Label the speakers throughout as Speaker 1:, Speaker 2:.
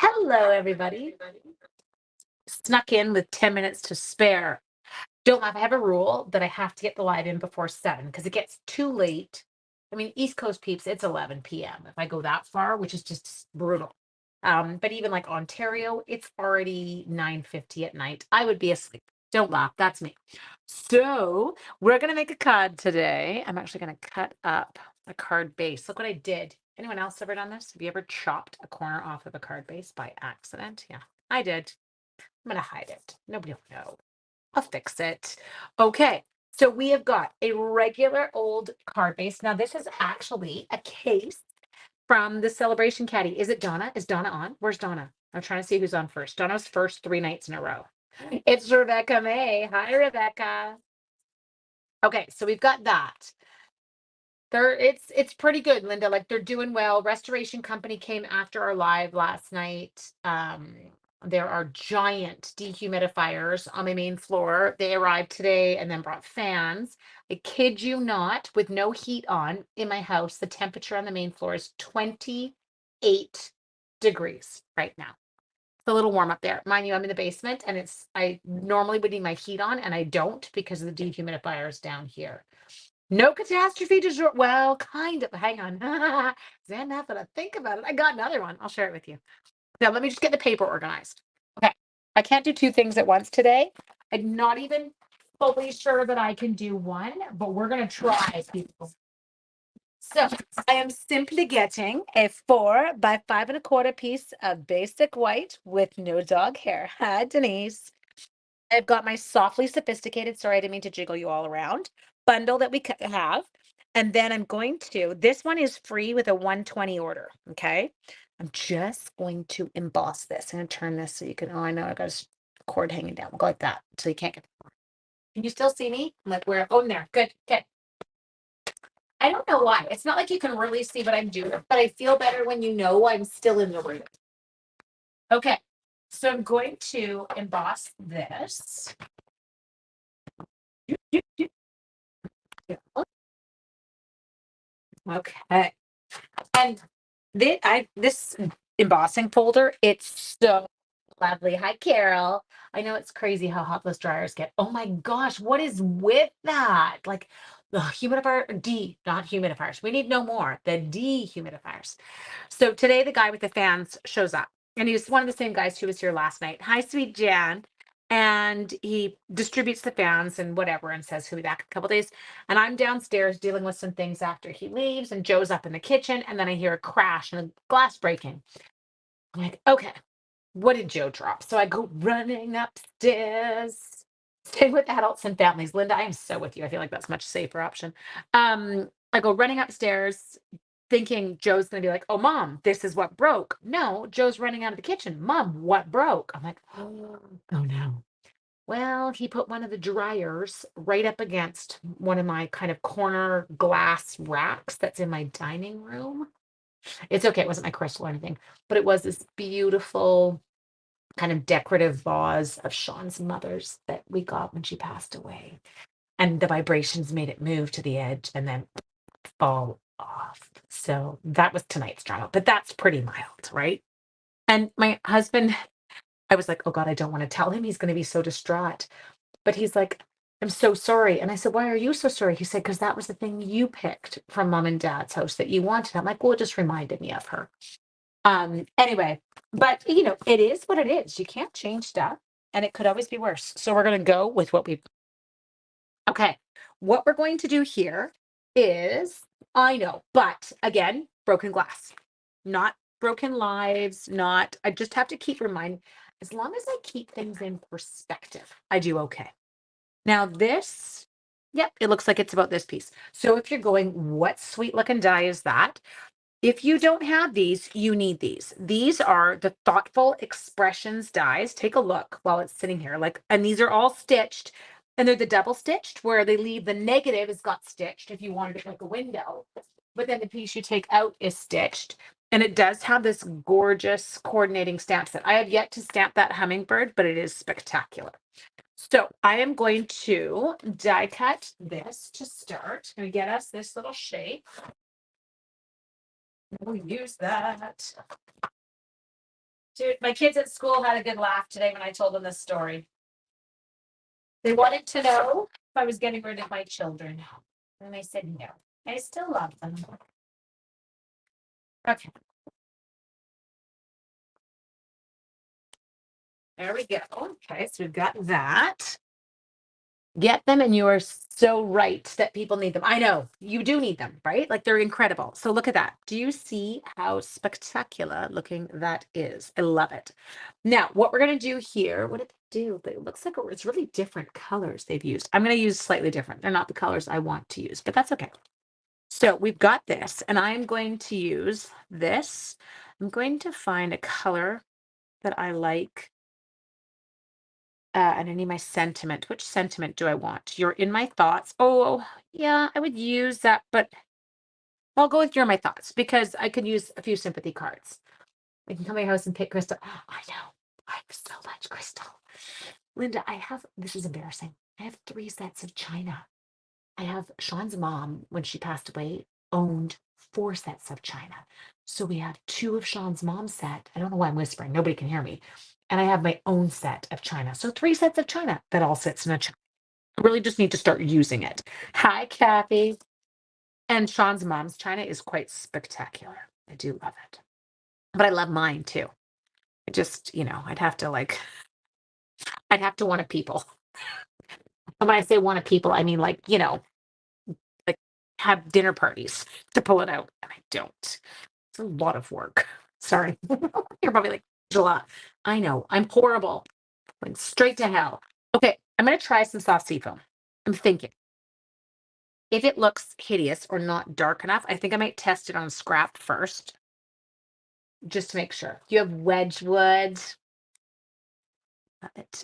Speaker 1: Hello, everybody. Snuck in with 10 minutes to spare. Don't laugh. I have a rule that I have to get the live in before 7 because it gets too late. I mean, East Coast peeps, it's 11 p.m. if I go that far, which is just brutal. But even like Ontario, it's already 9:50 at night. I would be asleep. Don't laugh. That's me. So we're gonna make a card today. I'm actually gonna cut up a card base. Look what I did. Anyone else ever done this? Have you ever chopped a corner off of a card base by accident? Yeah, I did. I'm gonna hide it. Nobody will know. I'll fix it. Okay. So we have got a regular old card base. Now, this is actually a case from the Celebration Caddy. Is it Donna? Is Donna on? Where's Donna? I'm trying to see who's on first. Donna's first 3 nights in a row. It's Rebecca May. Hi, Rebecca. Okay, so we've got that. It's pretty good, Linda. Like they're doing well. Restoration Company came after our live last night. There are giant dehumidifiers on my main floor. They arrived today and then brought fans. I kid you not, with no heat on in my house, the temperature on the main floor is 28 degrees right now. It's a little warm up there. Mind you, I'm in the basement and I normally would need my heat on and I don't because of the dehumidifiers down here. No catastrophe du jour. Well, kind of. Hang on. Zan, now that I think about it, I got another one. I'll share it with you. Now, let me just get the paper organized. Okay. I can't do two things at once today. I'm not even fully sure that I can do one, but we're going to try, people. So I am simply getting a 4 by 5 1/4 piece of basic white with no dog hair. Hi, Denise. I've got my softly sophisticated, sorry, I didn't mean to jiggle you all around, bundle that we have. And then I'm going to, this one is free with a 120 order. Okay. I'm just going to emboss this. I'm going to turn this so you can, oh, I know I got a cord hanging down. We'll go like that so you can't get. Can you still see me? I'm like, where? Oh, in there. Good. Okay. I don't know why. It's not like you can really see what I'm doing, but I feel better when you know I'm still in the room. Okay. So I'm going to emboss this. Okay. And this embossing folder, it's so lovely. Hi, Carol. I know it's crazy how hot those dryers get. Oh my gosh, what is with that? Like the humidifier, not humidifiers. We need no more. The dehumidifiers. So today the guy with the fans shows up. And he was one of the same guys who was here last night. Hi, sweet Jan. And he distributes the fans and whatever and says he'll be back in a couple days. And I'm downstairs dealing with some things after he leaves, and Joe's up in the kitchen, and then I hear a crash and a glass breaking. I'm like, okay, what did Joe drop? So I go running upstairs. Stay with adults and families. Linda, I am so with you. I feel like that's a much safer option. I go running upstairs thinking Joe's gonna be like, oh mom, this is what broke. No, Joe's running out of the kitchen. Mom, what broke? I'm like, oh no. Well, he put one of the dryers right up against one of my kind of corner glass racks that's in my dining room. It's okay. It wasn't my crystal or anything, but it was this beautiful kind of decorative vase of Sean's mother's that we got when she passed away. And the vibrations made it move to the edge and then fall off. So that was tonight's drama, but that's pretty mild, right? And my husband, I was like, oh God, I don't want to tell him. He's going to be so distraught. But he's like, I'm so sorry. And I said, why are you so sorry? He said, because that was the thing you picked from mom and dad's house that you wanted. I'm like, well, it just reminded me of her. Anyway, but it is what it is. You can't change stuff and it could always be worse. So we're going to go with what we've. Okay. What we're going to do here is, I know, but again, broken glass, not broken lives, not, I just have to keep reminding, as long as I keep things in perspective, I do okay. Now this, yep, it looks like it's about this piece. So if you're going, what sweet looking die is that? If you don't have these, you need these. These are the Thoughtful Expressions dies. Take a look while it's sitting here. And these are all stitched, and they're the double stitched where they leave the negative has got stitched if you wanted it like a window. But then the piece you take out is stitched. And it does have this gorgeous coordinating stamp set. I have yet to stamp that hummingbird, but it is spectacular. So I am going to die cut this to start. Going to get us this little shape. We'll use that. Dude, my kids at school had a good laugh today when I told them this story. They wanted to know if I was getting rid of my children. And I said no. I still love them. Okay, there we go. Okay, so we've got that. Get them, and you are so right that people need them. I know you do need them, right? Like they're incredible. So look at that. Do you see how spectacular looking that is? I love it. Now, what we're going to do here, what did they do? It looks like it's really different colors they've used. I'm going to use slightly different. They're not the colors I want to use, but that's okay. So we've got this, and I'm going to use this. I'm going to find a color that I like. And I need my sentiment. Which sentiment do I want? You're in my thoughts. Oh, yeah, I would use that, but I'll go with you're in my thoughts because I could use a few sympathy cards. I can come to my house and pick crystal. I know. I have so much crystal. Linda, this is embarrassing. I have 3 sets of china. I have Sean's mom, when she passed away, owned 4 sets of china. So we have 2 of Sean's mom's set. I don't know why I'm whispering. Nobody can hear me. And I have my own set of china. So 3 sets of china that all sits in a china. I really just need to start using it. Hi, Kathy. And Sean's mom's china is quite spectacular. I do love it. But I love mine too. I just, I'd have to want a people. And when I say want a people, I mean like have dinner parties to pull it out. And I don't. It's a lot of work. Sorry. You're probably like, Angela, I know, I'm horrible. Went straight to hell. Okay, I'm gonna try some soft seafoam. I'm thinking. If it looks hideous or not dark enough, I think I might test it on scrap first, just to make sure. You have Wedgwood.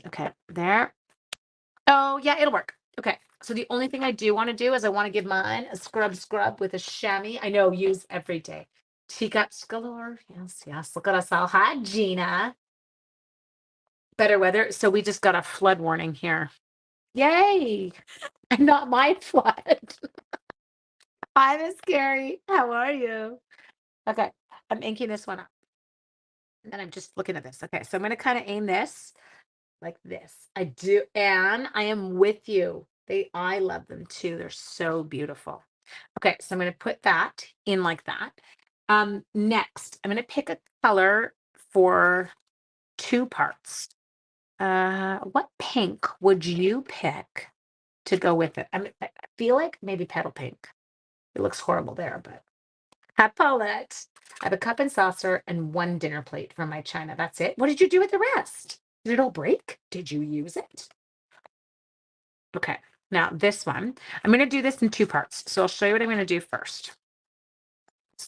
Speaker 1: Okay, there. Oh, yeah, it'll work. Okay, so the only thing I do want to do is I want to give mine a scrub with a chamois. I know, use every day. Teacups galore. Yes, yes. Look at us all. Hi, Gina. Better weather. So we just got a flood warning here. Yay! And not my flood. Hi, Miss Carrie. How are you? Okay, I'm inking this one up. And then I'm just looking at this. Okay, so I'm going to kind of aim this like this. I do, and I am with you. I love them too. They're so beautiful. Okay, so I'm going to put that in like that. Next, I'm going to pick a color for 2 parts. What pink would you pick to go with it? I feel like maybe petal pink. It looks horrible there, but hi, Paulette. I have a cup and saucer and 1 dinner plate from my china. That's it. What did you do with the rest? Did it all break? Did you use it? Okay. Now this one, I'm going to do this in 2 parts. So I'll show you what I'm going to do first.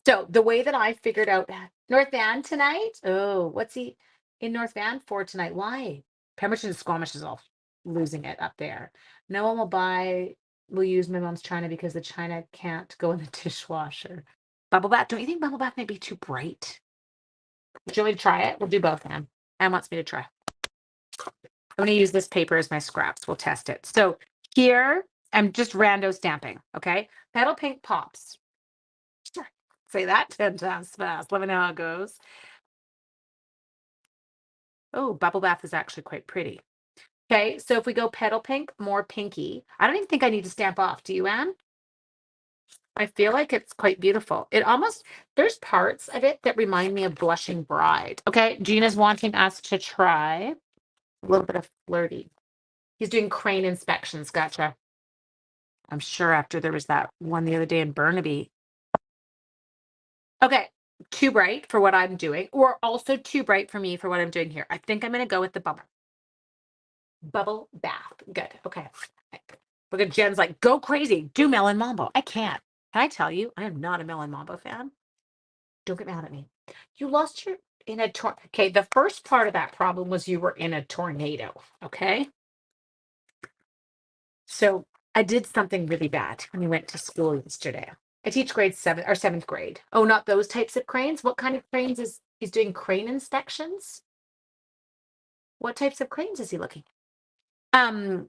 Speaker 1: So the way that I figured out North Van tonight. Oh, what's he in North Van for tonight? Why? Pemberton and Squamish is all losing it up there. No one will use my mom's china because the china can't go in the dishwasher. Bubble bath. Don't you think bubble bath might be too bright? Would you want me to try it? We'll do both, Anne. Anne wants me to try. I'm going to use this paper as my scraps. We'll test it. So here, I'm just rando stamping, okay? Petal pink pops. Sure. Say that 10 times fast. Let me know how it goes. Oh, bubble bath is actually quite pretty. Okay, so if we go petal pink, more pinky. I don't even think I need to stamp off. Do you, Anne? I feel like it's quite beautiful. There's parts of it that remind me of Blushing Bride. Okay, Gina's wanting us to try a little bit of flirty. He's doing crane inspections. Gotcha. I'm sure after there was that one the other day in Burnaby. Okay, too bright for what I'm doing, or also too bright for me for what I'm doing here. I think I'm going to go with the bubble bath. Good. Okay. Look at Jen's like, go crazy, do Melon Mambo. I can't. Can I tell you, I am not a Melon Mambo fan. Don't get mad at me. You lost your in a okay. The first part of that problem was you were in a tornado. Okay. So I did something really bad when we went to school yesterday. I teach grade 7 or 7th grade. Oh, not those types of cranes. What kind of cranes is he's doing crane inspections? What types of cranes is he looking at?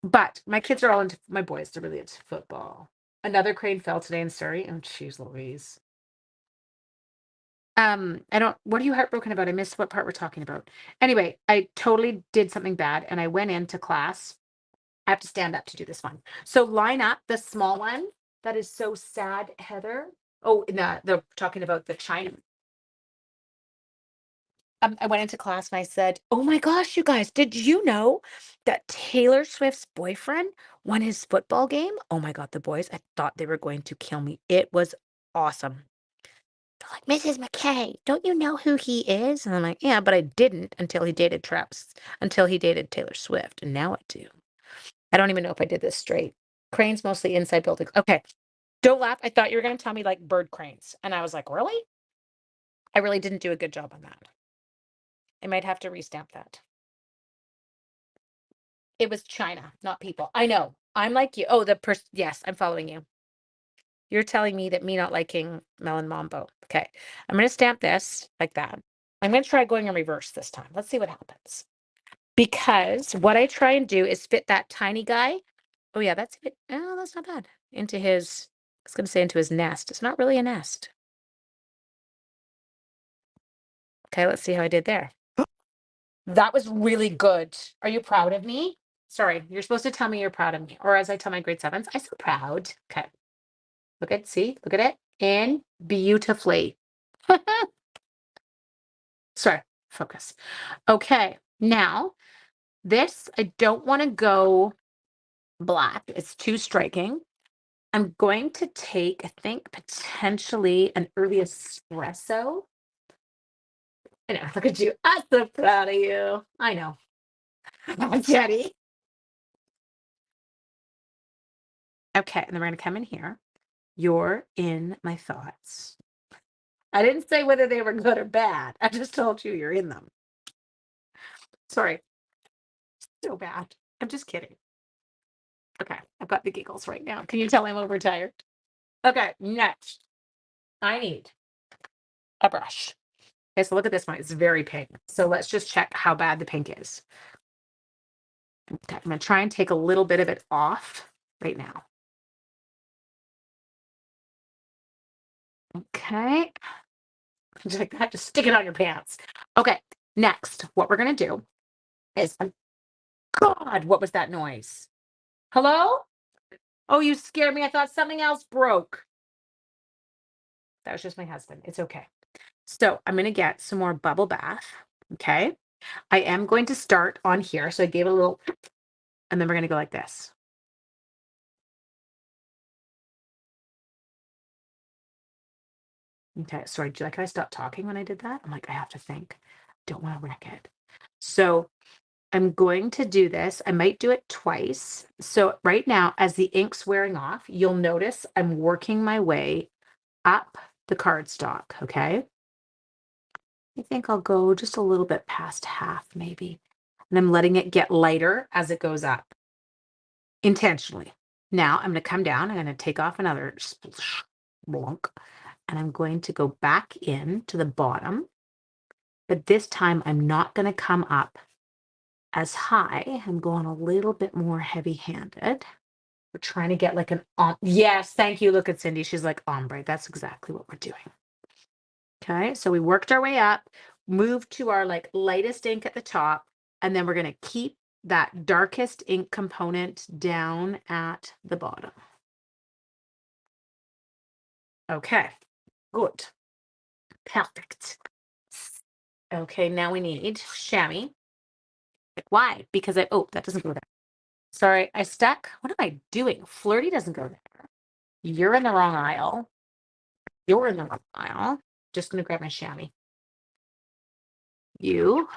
Speaker 1: But my kids are all into my boys are really into football. Another crane fell today in Surrey. Oh, jeez Louise. What are you heartbroken about? I missed what part we're talking about. Anyway, I totally did something bad and I went into class. I have to stand up to do this one. So line up the small one. That is so sad, Heather. Oh, no, they're talking about the China. I went into class and I said, "Oh my gosh, you guys, did you know that Taylor Swift's boyfriend won his football game?" Oh my God, the boys, I thought they were going to kill me. It was awesome. They're like, "Mrs. McKay, don't you know who he is?" And I'm like, "Yeah, but I didn't until he dated Taylor Swift, and now I do." I don't even know if I did this straight. Cranes mostly inside buildings. Okay, don't laugh. I thought you were going to tell me like bird cranes, and I was like, "Really?" I really didn't do a good job on that. I might have to restamp that. It was China, not people. I know. I'm like you. Oh, the person. Yes, I'm following you. You're telling me that me not liking melon mambo. Okay. I'm going to stamp this like that. I'm going to try going in reverse this time. Let's see what happens. Because what I try and do is fit that tiny guy. Oh, yeah, that's it. Oh, that's not bad. Into his, I was going to say into his nest. It's not really a nest. Okay, let's see how I did there. That was really good. Are you proud of me? Sorry, you're supposed to tell me you're proud of me. Or as I tell my grade sevens, I'm so proud. Okay. Look at it. In beautifully. Sorry, focus. Okay, now this, I don't want to go black. It's too striking. I'm going to take, I think, potentially an early espresso. I know, look at you. I'm so proud of you. I know. Jenny. Okay, and then we're going to come in here. You're in my thoughts. I didn't say whether they were good or bad. I just told you you're in them. Sorry. So bad. I'm just kidding. Okay, I've got the giggles right now. Can you tell I'm overtired? Okay, next, I need a brush. Okay, so look at this one. It's very pink. So let's just check how bad the pink is. Okay, I'm gonna try and take a little bit of it off right now. Okay. Just like that, just stick it on your pants. Okay, next, what we're gonna do is, God, what was that noise? Hello? Oh, you scared me. I thought something else broke. That was just my husband. It's okay. So I'm gonna get some more bubble bath. Okay. I am going to start on here. So I gave it a little, and then we're gonna go like this. Okay, sorry, do you like how I stopped talking when I did that? I'm like, I have to think. Don't want to wreck it. So I'm going to do this. I might do it twice. So right now, as the ink's wearing off, you'll notice I'm working my way up the cardstock, okay? I think I'll go just a little bit past half, maybe. And I'm letting it get lighter as it goes up, intentionally. Now I'm going to come down. I'm going to take off another blunk, and I'm going to go back in to the bottom. But this time I'm not going to come up as high. I'm going a little bit more heavy-handed. We're trying to get like an yes, thank you. Look at Cindy. She's like ombre. That's exactly what we're doing. Okay, so we worked our way up, moved to our like lightest ink at the top, and then we're going to keep that darkest ink component down at the bottom. Okay, good. Perfect. Okay, now we need chamois. Why? Because oh, that doesn't go there. Sorry, I stuck. What am I doing? Flirty doesn't go there. You're in the wrong aisle. You're in the wrong aisle. Just gonna grab my chamois. You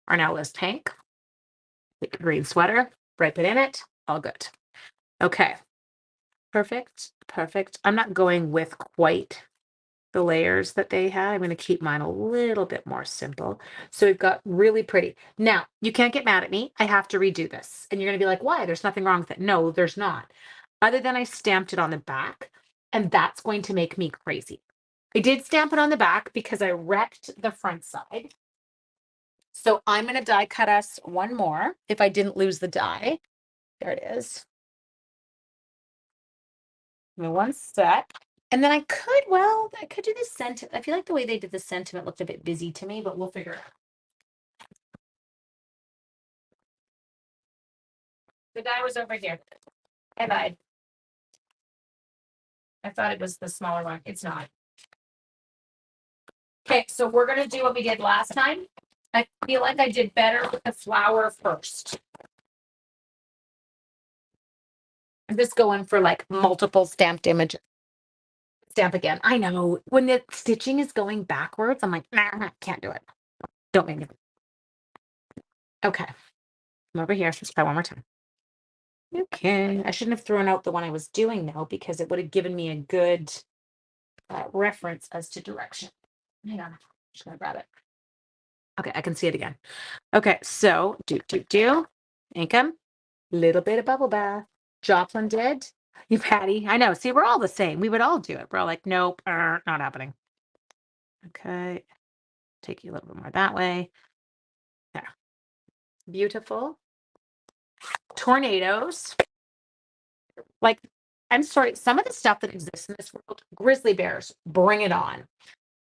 Speaker 1: are now Liz Pink. Pick a green sweater, wrap it in it. All good. Okay. Perfect. Perfect. I'm not going with quite the layers that they had. I'm going to keep mine a little bit more simple. So we've got really pretty. Now, you can't get mad at me. I have to redo this. And you're going to be like, why? There's nothing wrong with it. No, there's not. Other than I stamped it on the back, and that's going to make me crazy. I did stamp it on the back because I wrecked the front side. So I'm going to die cut us one more if I didn't lose the die. There it is. Give me one sec. And then I could do this sentiment. I feel like the way they did the sentiment looked a bit busy to me, but we'll figure it out. The guy was over here. And I thought it was the smaller one. It's not. Okay, so we're gonna do what we did last time. I feel like I did better with the flower first. I'm just going for like multiple stamped images. Stamp again. I know when the stitching is going backwards, I'm like, nah, can't do it. Don't make me. Okay, I'm over here. Let's try one more time. Okay, I shouldn't have thrown out the one I was doing now because it would have given me a good reference as to direction. Hang on, just gonna grab it. Okay, I can see it again. Okay, so do. Income, little bit of bubble bath. Joplin did. You Patty, I know. See, we're all the same. We would all do it. We're all like, nope, not happening. Okay, take you a little bit more that way. There, beautiful. Tornadoes. Like, I'm sorry, some of the stuff that exists in this world, grizzly bears, bring it on.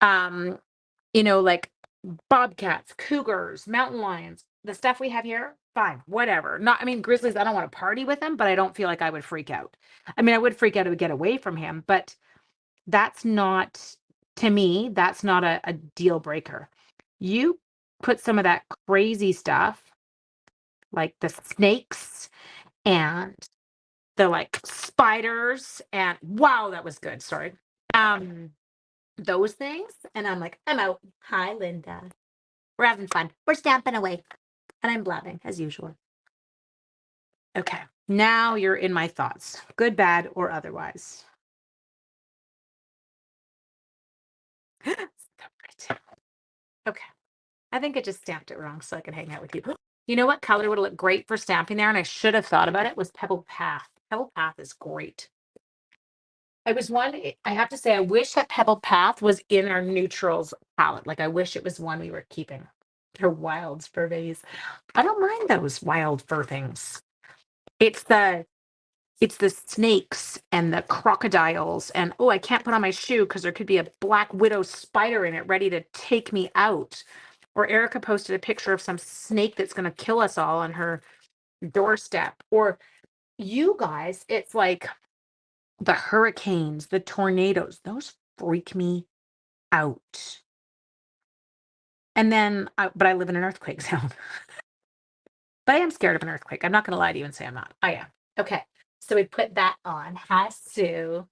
Speaker 1: Um, like bobcats, cougars, mountain lions, the stuff we have here, fine, whatever. Not, I mean, grizzlies, I don't want to party with them, but I don't feel like I would freak out. I mean, I would freak out to get away from him, but that's not, to me, that's not a deal breaker. You put some of that crazy stuff, like the snakes and the like spiders, and wow, that was good. Sorry. Um, those things, and I'm like, I'm out. Hi, Linda. We're having fun. We're stamping away. And I'm blabbing as usual. Okay. Now you're in my thoughts, good, bad, or otherwise. So pretty. Okay. I think I just stamped it wrong so I could hang out with you. You know what color would look great for stamping there? And I should have thought about it was Pebble Path. Pebble Path is great. I was one, I have to say, I wish that Pebble Path was in our neutrals palette. Like I wish it was one we were keeping. They're wild furbies. I don't mind those wild fur things. It's the it's the snakes and the crocodiles and oh, I can't put on my shoe because there could be a black widow spider in it ready to take me out. Or Erica posted a picture of some snake that's going to kill us all on her doorstep. Or you guys, it's like the hurricanes, the tornadoes, those freak me out. And then, but I live in an earthquake zone. But I am scared of an earthquake. I'm not going to lie to you and say I'm not. I am. Okay. So we put that on. Hi, Sue.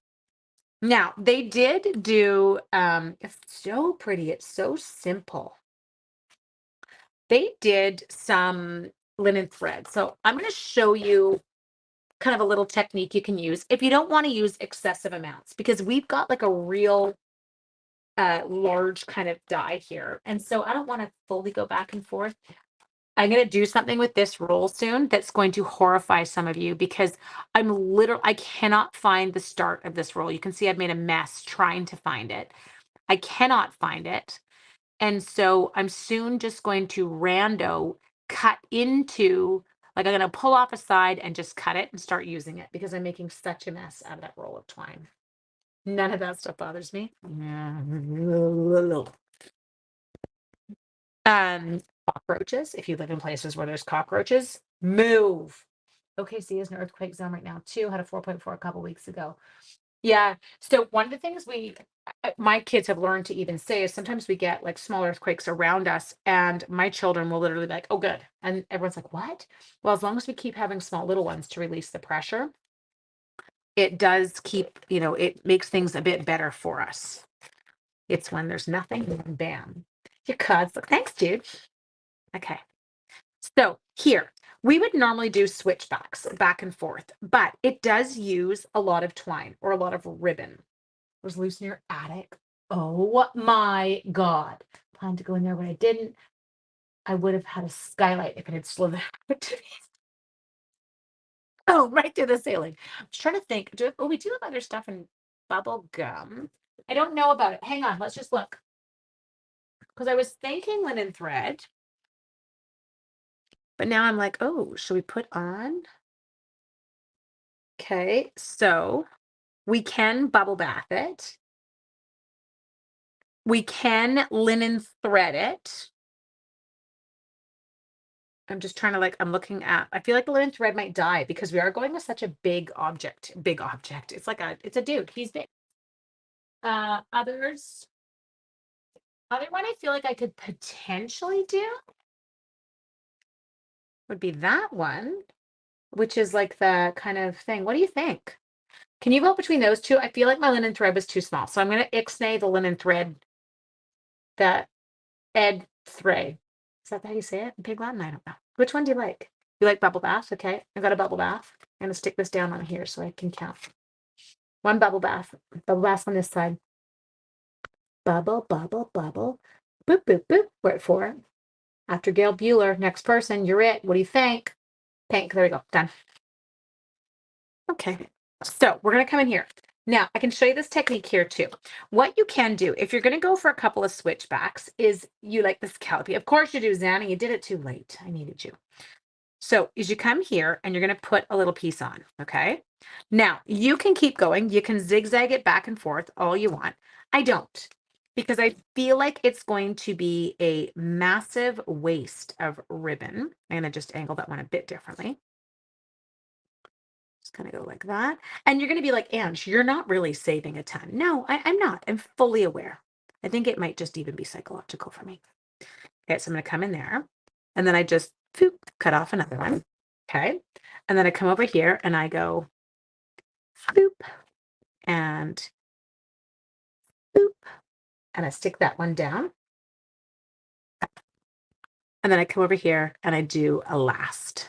Speaker 1: Now, they did do, it's so pretty. It's so simple. They did some linen thread. So I'm going to show you kind of a little technique you can use if you don't want to use excessive amounts, because we've got like a real large kind of die here. And so I don't want to fully go back and forth. I'm going to do something with this roll soon that's going to horrify some of you because I cannot find the start of this roll. You can see I've made a mess trying to find it. I cannot find it. And so I'm soon just going to cut into, like I'm going to pull off a side and just cut it and start using it because I'm making such a mess out of that roll of twine. None of that stuff bothers me. Cockroaches. If you live in places where there's cockroaches, move. OKC is an earthquake zone right now too. Had a 4.4 a couple weeks ago. Yeah. So one of the things my kids have learned to even say is sometimes we get like small earthquakes around us, and my children will literally be like, "Oh, good," and everyone's like, "What?" Well, as long as we keep having small little ones to release the pressure, it does keep. It makes things a bit better for us. It's when there's nothing, and bam, your cards. Look, thanks, dude. Okay. So here, we would normally do switchbacks back and forth, but it does use a lot of twine or a lot of ribbon. Was loose in your attic. Oh my God. Planned to go in there, but I didn't. I would have had a skylight if it had slithered out to me. Oh, right through the ceiling. I was trying to think. We do have other stuff in bubble gum. I don't know about it. Hang on, let's just look. Because I was thinking linen thread. But now I'm like, oh, should we put on? Okay, so We can bubble bath it. We can linen thread it. I'm just trying to I'm looking at, I feel like the linen thread might die because we are going with such a big object. Big object. It's a dude. He's big. Others. Other one I feel like I could potentially do would be that one, which is like the kind of thing. What do you think? Can you vote between those two? I feel like my linen thread was too small. So I'm going to ixnay the linen thread, the ed thread. Is that how you say it in Pig Latin? I don't know. Which one do you like? You like bubble bath? Okay. I've got a bubble bath. I'm going to stick this down on here so I can count. One bubble bath. Bubble bath on this side. Bubble, bubble, bubble. Boop, boop, boop. We're at 4. After Gail Bueller, next person, you're it. What do you think? Pink. There we go. Done. Okay. So we're going to come in here. Now, I can show you this technique here too. What you can do, if you're going to go for a couple of switchbacks, is you like this scallopy. Of course you do, Zanny. You did it too late. I needed you. So as you come here and you're going to put a little piece on, okay? Now, you can keep going. You can zigzag it back and forth all you want. I don't, because I feel like it's going to be a massive waste of ribbon. I'm going to just angle that one a bit differently. Just kind of go like that. And you're going to be like, Ange, you're not really saving a ton. No, I'm not. I'm fully aware. I think it might just even be psychological for me. Okay, so I'm going to come in there. And then I just cut off another one. Okay. And then I come over here and I go boop and boop. And I stick that one down. And then I come over here and I do a last.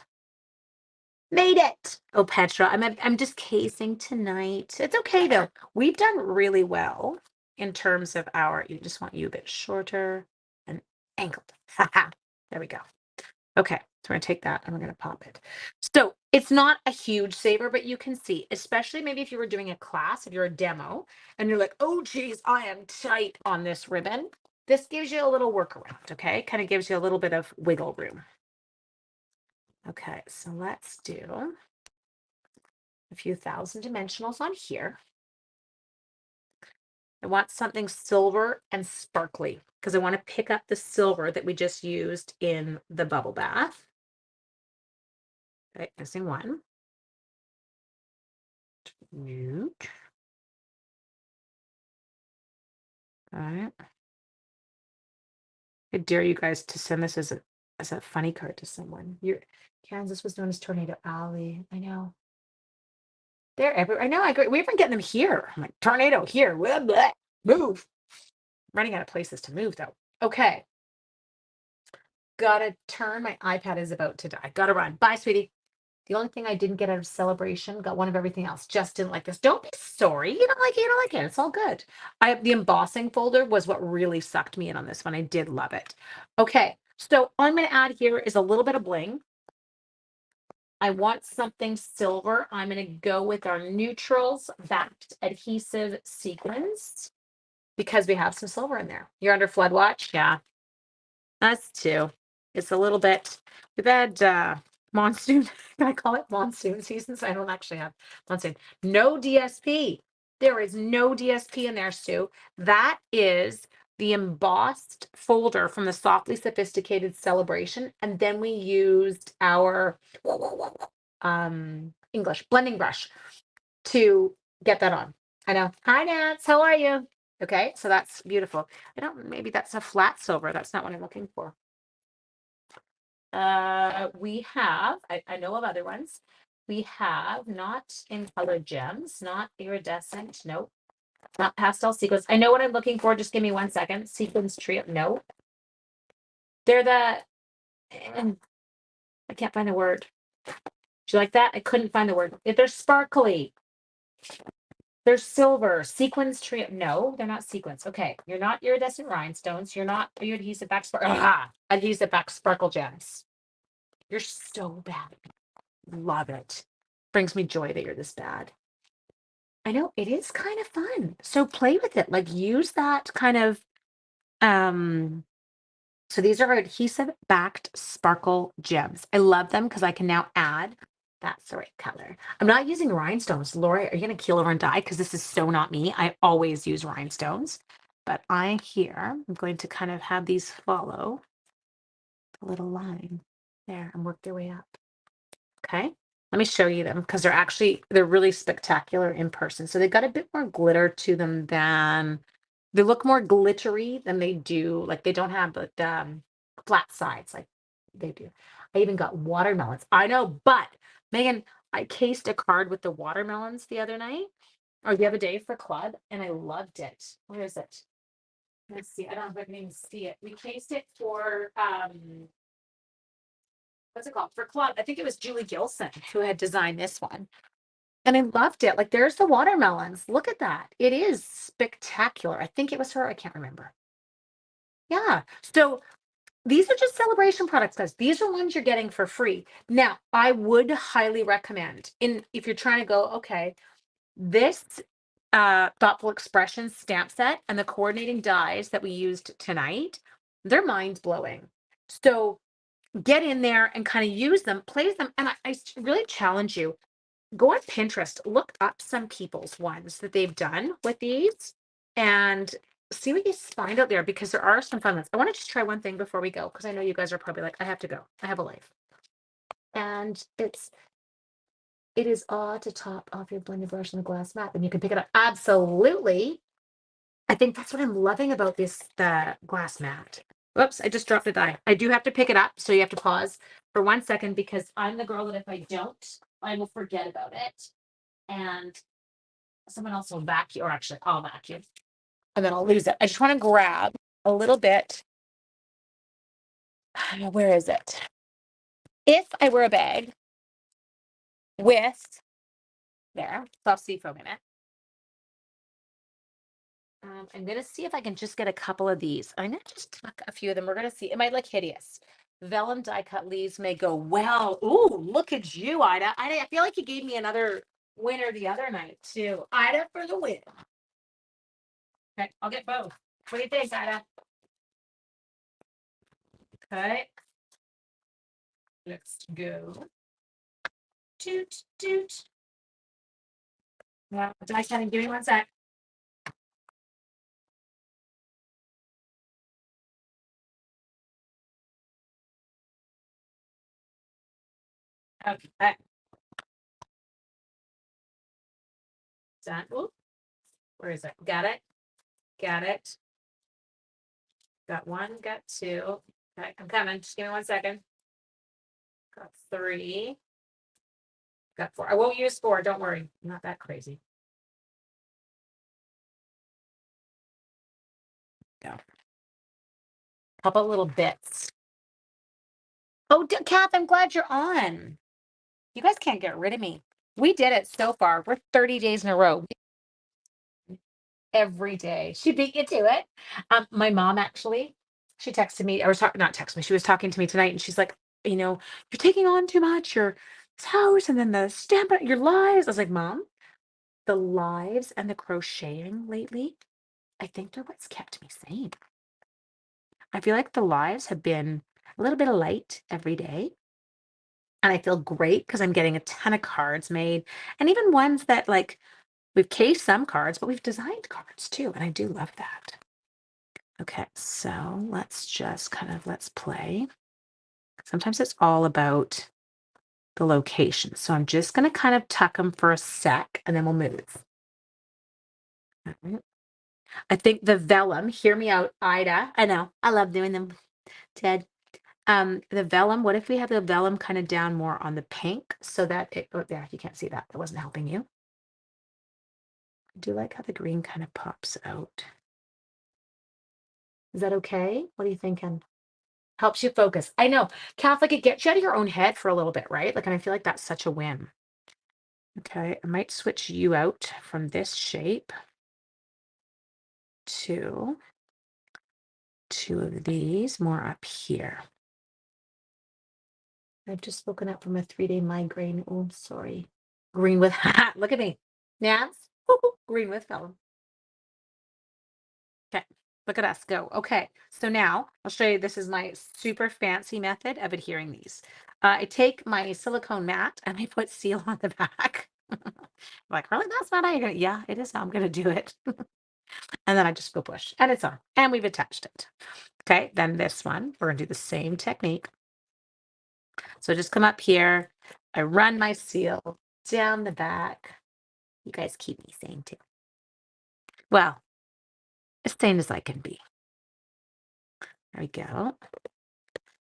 Speaker 1: Made it. Oh, Petra, I'm just casing tonight. It's okay though. We've done really well in terms of you just want you a bit shorter and angled. There we go. Okay, so we're gonna take that and we're gonna pop it. So it's not a huge saver, but you can see, especially maybe if you were doing a class, if you're a demo and you're like, oh geez, I am tight on this ribbon. This gives you a little workaround, okay? Kind of gives you a little bit of wiggle room. Okay, so let's do a few thousand dimensionals on here. I want something silver and sparkly because I want to pick up the silver that we just used in the bubble bath. Okay, missing one. All right. I dare you guys to send this as a funny card to someone. Kansas was known as Tornado Alley. I know. They're everywhere. I know. I agree. We even get them here. I'm like, tornado here. Blah, blah, move. I'm running out of places to move though. Okay. Gotta turn. My iPad is about to die. Gotta run. Bye, sweetie. The only thing I didn't get out of Sale-a-bration, got one of everything else. Just didn't like this. Don't be sorry. You don't like it. You don't like it. It's all good. The embossing folder was what really sucked me in on this one. I did love it. Okay. So all I'm going to add here is a little bit of bling. I want something silver. I'm going to go with our neutrals backed adhesive sequins because we have some silver in there. You're under flood watch? Yeah. Us too. It's a little bit, we've had monsoon, can I call it monsoon seasons? I don't actually have monsoon. No DSP. There is no DSP in there, Sue. That is the embossed folder from the Softly Sophisticated Sale-a-bration. And then we used our English blending brush to get that on. I know. Hi, Nats. How are you? Okay, so that's beautiful. Maybe that's a flat silver. That's not what I'm looking for. We have, I know of other ones. We have not in colored gems, not iridescent. Nope. Not pastel sequins. I know what I'm looking for. Just give me 1 second. Sequins trio. No. They're I can't find the word. Do you like that? I couldn't find the word. If they're sparkly. They're silver. Sequins trio. No, they're not sequins. Okay. You're not iridescent rhinestones. Are you adhesive back adhesive back sparkle gems. You're so bad. Love it. Brings me joy that you're this bad. I know it is kind of fun. So play with it. Like use that kind of so these are adhesive backed sparkle gems. I love them because I can now add That's the right color. I'm not using rhinestones. Lori, are you gonna keel over and die? Because this is so not me. I always use rhinestones. But I here, I'm going to kind of have these follow the little line there and work their way up. Okay. Let me show you them because they're really spectacular in person. So they've got a bit more glitter to them than they look more glittery than they do. Like they don't have the flat sides like they do. I even got watermelons. I know, but Megan, I cased a card with the watermelons the other night or the other day for club and I loved it. Where is it? Let's see. I don't know if I can even see it. We cased it for what's it called? For club. I think it was Julie Gilson who had designed this one. And I loved it. Like there's the watermelons. Look at that. It is spectacular. I think it was her. I can't remember. Yeah. So these are just celebration products, guys. These are ones you're getting for free. Now, I would highly recommend if you're trying to go, okay, this thoughtful expression stamp set and the coordinating dies that we used tonight, they're mind blowing. So get in there and kind of use them, play them. And I really challenge you, go on Pinterest, look up some people's ones that they've done with these and see what you find out there because there are some fun ones. I want to just try one thing before we go because I know you guys are probably like, I have to go. I have a life. And it is to top off your blended brush on the glass mat and you can pick it up. Absolutely. I think that's what I'm loving about the glass mat. Whoops, I just dropped a die. I do have to pick it up, so you have to pause for 1 second because I'm the girl that if I don't, I will forget about it. And someone else will vacuum, or actually I'll vacuum. And then I'll lose it. I just want to grab a little bit. Where is it? If I were a bag with there, soft seafoam in it. I'm gonna see if I can just get a couple of these. I'm gonna just tuck a few of them. We're gonna see. It might look hideous. Vellum die cut leaves may go well. Ooh, look at you, Ida. I feel like you gave me another winner the other night too. Ida for the win. Okay, I'll get both. What do you think, Ida? Okay. Let's go. Toot, toot. Now, die cutting. Give me 1 sec. Okay. Done. Ooh, where is it? Got it. Got it. Got one. Got two. Okay, I'm coming. Just give me 1 second. Got three. Got four. I won't use four. Don't worry. I'm not that crazy. Go. Couple little bits. Oh, Kath, I'm glad you're on. You guys can't get rid of me. We did it so far. We're 30 days in a row. Every day. She beat you to it. My mom actually, she texted me, or was talking, not text me, she was talking to me tonight and she's like, you're taking on too much, your house and then the stamp, your lives. I was like, Mom, the lives and the crocheting lately, I think they're what's kept me sane. I feel like the lives have been a little bit of light every day. And I feel great because I'm getting a ton of cards made and even ones that like we've cased some cards, but we've designed cards too. And I do love that. Okay, so let's just let's play. Sometimes it's all about the location. So I'm just going to kind of tuck them for a sec and then we'll move. All right. I think the vellum, hear me out, Ida. I know, I love doing them, Ted. The vellum, what if we have the vellum kind of down more on the pink so that oh, there, you can't see that. That wasn't helping you. I do like how the green kind of pops out. Is that okay? What are you thinking? Helps you focus. I know, Catholic, it gets you out of your own head for a little bit, right? Like, and I feel like that's such a win. Okay, I might switch you out from this shape to two of these more up here. I've just woken up from a 3-day migraine. Oh, I'm sorry. Green with, look at me. Nance, green with vellum. Okay, Look at us go. Okay, so now I'll show you. This is my super fancy method of adhering these. I take my silicone mat and I put seal on the back. Like, really? That's not how you're gonna, yeah, it is how I'm gonna do it. And then I just go push and it's on and we've attached it. Okay, then this one, we're gonna do the same technique. So just come up here. I run my seal down the back. You guys keep me sane too. Well, as sane as I can be. There we go.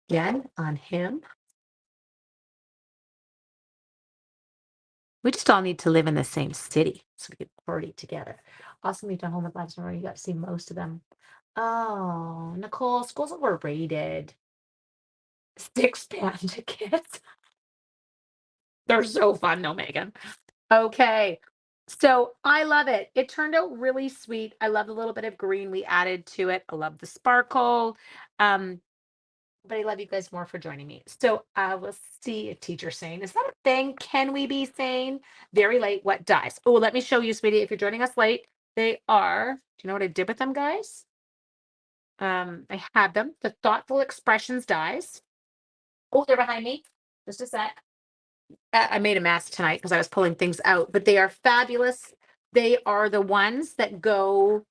Speaker 1: Again, on him. We just all need to live in the same city so we can party together. Also, moved to home with last summer. You got to see most of them. Oh, Nicole, schools were rated. Six panda kids. They're so fun, no, Megan. Okay. So I love it. It turned out really sweet. I love the little bit of green we added to it. I love the sparkle. Um, but I love you guys more for joining me. So I will see a teacher saying, is that a thing? Can we be sane? Very late. What dies? Oh, let me show you, sweetie. If you're joining us late, they are. Do you know what I did with them, guys? I had them. The thoughtful expressions dies. Oh, they're behind me. Just a sec. I made a mess tonight because I was pulling things out, but they are fabulous. They are the ones that go.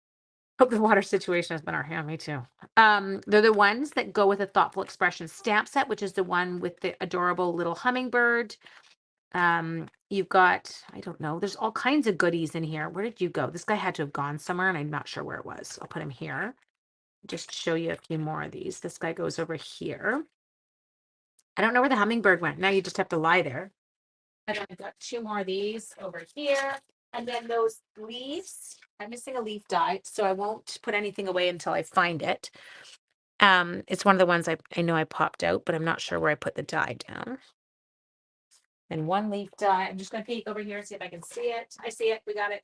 Speaker 1: Hope the water situation has been our hand. Me too. They're the ones that go with a thoughtful expression stamp set, which is the one with the adorable little hummingbird. You've got, I don't know, there's all kinds of goodies in here. Where did you go? This guy had to have gone somewhere, and I'm not sure where it was. I'll put him here. Just show you a few more of these. This guy goes over here. I don't know where the hummingbird went. Now you just have to lie there. And then I've got two more of these over here. And then those leaves, I'm missing a leaf die, so I won't put anything away until I find it. It's one of the ones I know I popped out, but I'm not sure where I put the die down. And one leaf die. I'm just gonna peek over here and see if I can see it. I see it. We got it.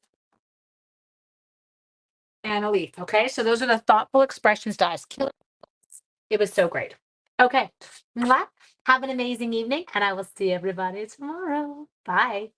Speaker 1: And a leaf. Okay, so those are the thoughtful expressions dies. It was so great. Okay. Mwah. Have an amazing evening, and I will see everybody tomorrow. Bye.